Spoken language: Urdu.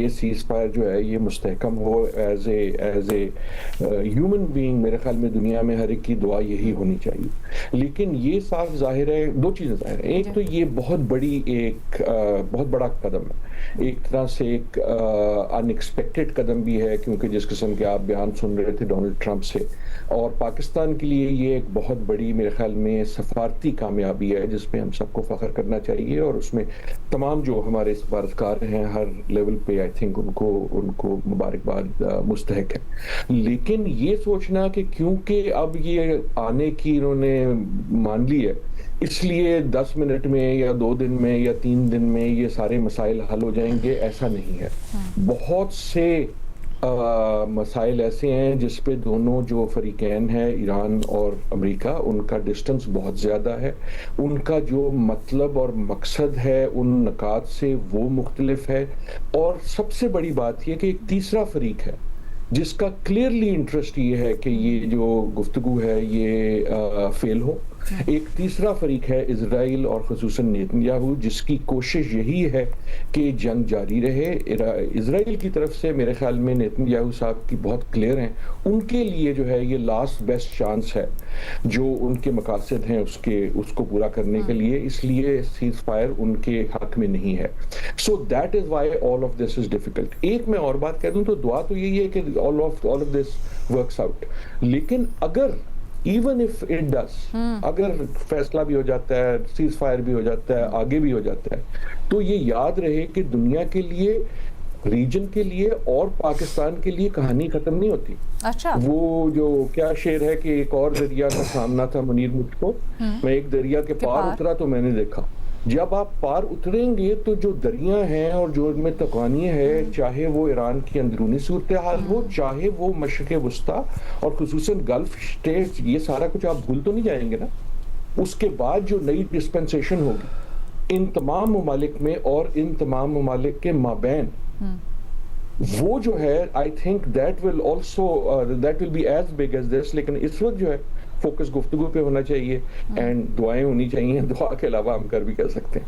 یہ سیز فائر جو ہے یہ مستحکم ہو ایز اے ہیومن بینگ. میرے خیال میں دنیا میں ہر ایک کی دعا یہی ہونی چاہیے. لیکن یہ صاف ظاہر ہے، دو چیزیں ظاہر ہیں. ایک تو یہ بہت بڑا قدم ہے، ایک طرح سے ایک ان ایکسپیکٹڈ قدم بھی ہے، کیونکہ جس قسم کے آپ بیان سن رہے تھے ڈونلڈ ٹرمپ سے، اور پاکستان کے لیے یہ ایک بہت بڑی میرے خیال میں سفارتی کامیابی ہے جس پہ ہم سب کو فخر کرنا چاہیے. اور اس میں تمام جو ہمارے سفارتکار ہیں ہر لیول پہ آئی تھنک ان کو مبارکباد مستحق ہے. لیکن یہ سوچنا کہ کیونکہ اب یہ آنے کی انہوں نے مان لی ہے، اس لیے 10 منٹ میں یا 2 دن میں یا 3 دن میں یہ سارے مسائل حل ہو جائیں گے، ایسا نہیں ہے. بہت سے مسائل ایسے ہیں جس پہ دونوں جو فریقین ہیں، ایران اور امریکہ، ان کا ڈسٹنس بہت زیادہ ہے، ان کا جو مطلب اور مقصد ہے ان نکات سے وہ مختلف ہے. اور سب سے بڑی بات یہ کہ ایک تیسرا فریق ہے جس کا کلیئرلی انٹرسٹ یہ ہے کہ یہ جو گفتگو ہے یہ فیل ہو. ایک تیسرا فریق ہے اسرائیل اور خصوصاً نیتن یاہو، جس کی کوشش یہی ہے کہ جنگ جاری رہے. اسرائیل کی طرف سے میرے خیال میں نیتن یاہو صاحب کی بہت کلیئر ہیں، ان کے لیے جو ہے یہ لاسٹ بیسٹ چانس ہے جو ان کے مقاصد ہیں اس کو پورا کرنے کے لیے. اس لیے سیز فائر ان کے حق میں نہیں ہے. So that is why all of this is difficult. ایک میں اور بات کہہ دوں تو دعا تو یہی ہے کہ all of this works out. لیکن اگر even if it does، اگر فیصلہ بھی ہو جاتا ہے، سیز فائر بھی ہو جاتا ہے، آگے بھی ہو جاتا ہے، تو یہ یاد رہے کہ دنیا کے لیے، ریجن کے لیے اور پاکستان کے لیے کہانی ختم نہیں ہوتی. اچھا، وہ جو کیا شعر ہے کہ ایک اور دریا کا سامنا تھا منیر مجھ کو، میں ایک دریا کے پار اترا تو میں نے دیکھا. جب آپ پار اتریں گے تو جو دریا ہیں اور جو ان میں تقانیاں ہے، چاہے وہ ایران کی اندرونی صورتحال ہو، چاہے وہ مشرق وسطیٰ اور خصوصاً گلف اسٹیٹس، یہ سارا کچھ آپ بھول تو نہیں جائیں گے نا. اس کے بعد جو نئی ڈسپنسیشن ہوگی ان تمام ممالک میں اور ان تمام ممالک کے مابین، وہ جو ہے I think that will be as big as this. لیکن اس وقت جو ہے فوکس گفتگو پہ ہونا چاہیے اینڈ دعائیں ہونی چاہیے. دعا کے علاوہ ہم کر بھی کر سکتے ہیں.